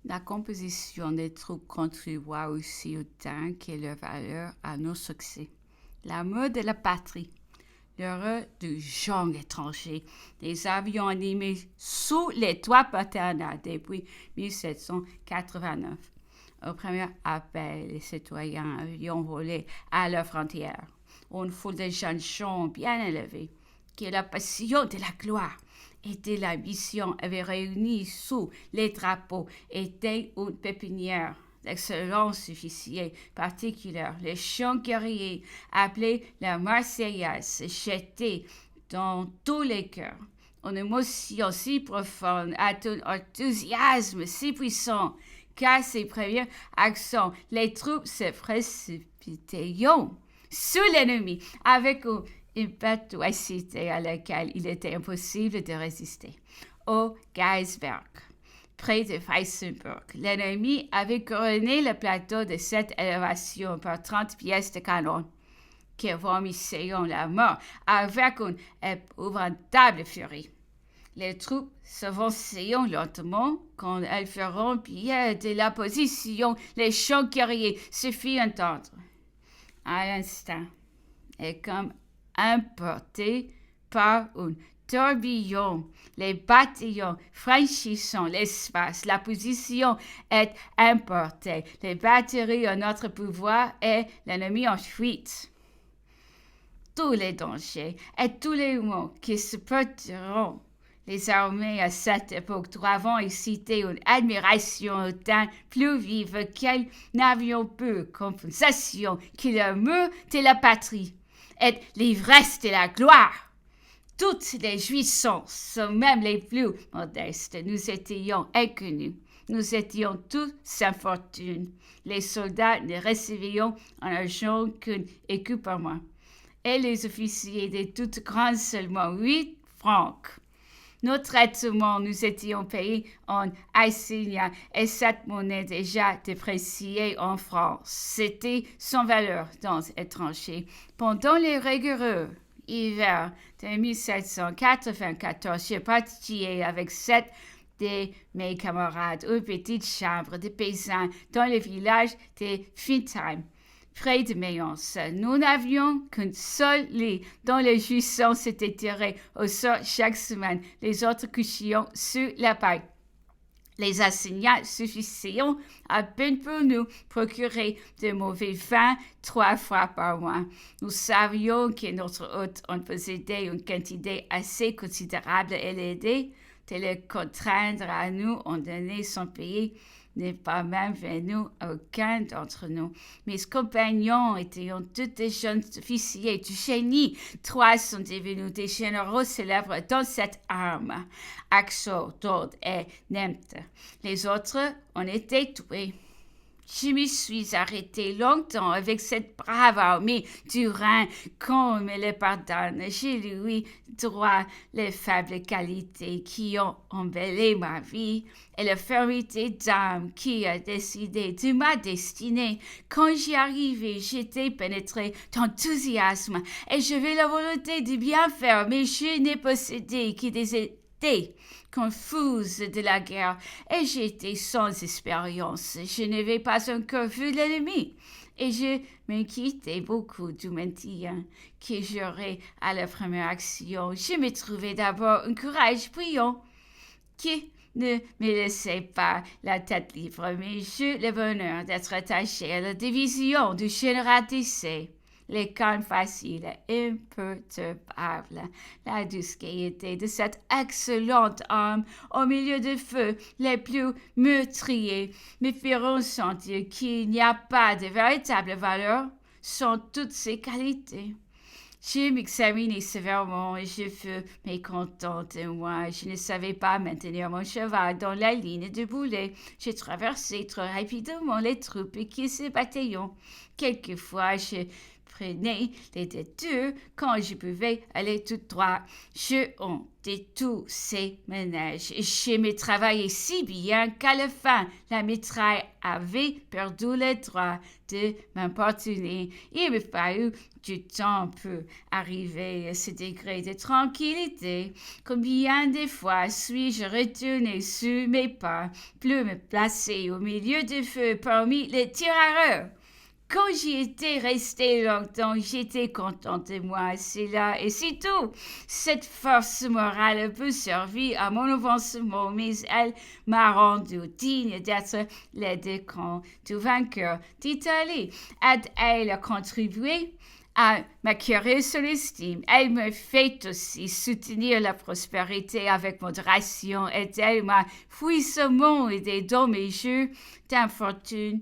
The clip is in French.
La composition des troupes contribua aussi autant que leur valeur à nos succès. L'amour de la patrie, l'horreur du genre étranger, des avions animés sous les toits paternels depuis 1789. Au premier appel, les citoyens avions volé à leurs frontières. Une foule de jeunes gens bien élevés, que la passion de la gloire et de la mission avaient réuni sous les drapeaux était une pépinière d'excellence officiers particulière. Les chants guerriers appelés la Marseillaise jetaient dans tous les cœurs. Une émotion si profonde, un enthousiasme si puissant qu'à ses premiers accents, les troupes se précipitaient sur l'ennemi avec une impétuosité à laquelle il était impossible de résister. Au Geisberg, près de Weissenburg, l'ennemi avait couronné le plateau de cette élévation par 30 pièces de canon qui vomissaient la mort avec une épouvantable furie. Les troupes s'avançaient lentement quand elles feront pied de la position. Les chants guerriers se firent entendre. À l'instant, et comme emportés par un tourbillon, les bataillons franchissant l'espace, la position est emportée, les batteries en notre pouvoir et l'ennemi en fuite. Tous les dangers et tous les maux qui se porteront les armées à cette époque doivent exciter une admiration autant plus vive qu'elles n'avions peu compensation que l'amour de la patrie et l'ivresse de la gloire. Toutes les jouissances, même les plus modestes, nous étions inconnus. Nous étions tous sans fortune. Les soldats ne recevaient en argent qu'un écu par mois. Et les officiers de toutes grandes seulement 8 francs. Nos traitements nous étions payés en assignats et cette monnaie déjà dépréciée en France. C'était sans valeur dans l'étranger. Pendant les rigoureux hiver de 1794, j'ai participé avec 7 de mes camarades aux petites chambres de paysans dans le village de Fintheim, près de Mayence. Nous n'avions qu'un seul lit dont les jouissants s'étaient tirés au sort chaque semaine. Les autres couchions sur la paille. Les assignats suffisaient à peine pour nous procurer de mauvais vins 3 fois par mois. Nous savions que notre hôte en possédait une quantité assez considérable et l'aider de le contraindre à nous en donner son pays n'est pas même venu à aucun d'entre nous. Mes compagnons étaient tous des jeunes officiers du génie. 3 sont devenus des généraux célèbres dans cette arme, Axel, Dodd et Nemth. Les autres ont été tués. Je me suis arrêté longtemps avec cette brave armée du Rhin. Qu'on me le pardonne, j'ai lui droit les faibles qualités qui ont embelli ma vie et la fermeté d'âme qui a décidé de ma destinée. Quand j'y arrivais, j'étais pénétré d'enthousiasme et j'avais la volonté de bien faire, mais je n'ai possédé que des idées confuse de la guerre et j'étais sans expérience. Je n'avais pas encore vu l'ennemi et je m'inquiétais beaucoup du maintien que j'aurais à la première action. Je me trouvais d'abord un courage brillant qui ne me laissait pas la tête libre, mais j'eus le bonheur d'être attaché à la division du général Dessay. Les cannes faciles et imperturbables, la douce gaieté de cette excellente âme au milieu de feux les plus meurtriers me firent sentir qu'il n'y a pas de véritable valeur sans toutes ces qualités. Je m'examinai sévèrement et je fus mécontente de moi. Je ne savais pas maintenir mon cheval dans la ligne de boulet. J'ai traversé trop rapidement les troupes qui se battaient. Quelquefois, je prenais les détours quand je pouvais aller tout droit. Je hontais tous ces ménages. J'aimais travailler si bien qu'à la fin, la mitraille avait perdu le droit de m'importuner. Il me fallut du temps pour arriver à ce degré de tranquillité. Combien de fois suis-je retourné sur mes pas, plus me placer au milieu du feu parmi les tirailleurs? Quand j'y étais resté longtemps, j'étais contente de moi, c'est là et c'est tout. Cette force morale a peu servi à mon avancement, mais elle m'a rendu digne d'être l'aide camp du vainqueur d'Italie. Elle contribué à ma curieuse estime. Elle me fait aussi soutenir la prospérité avec modération et elle m'a puissamment aidé dans mes jeux d'infortune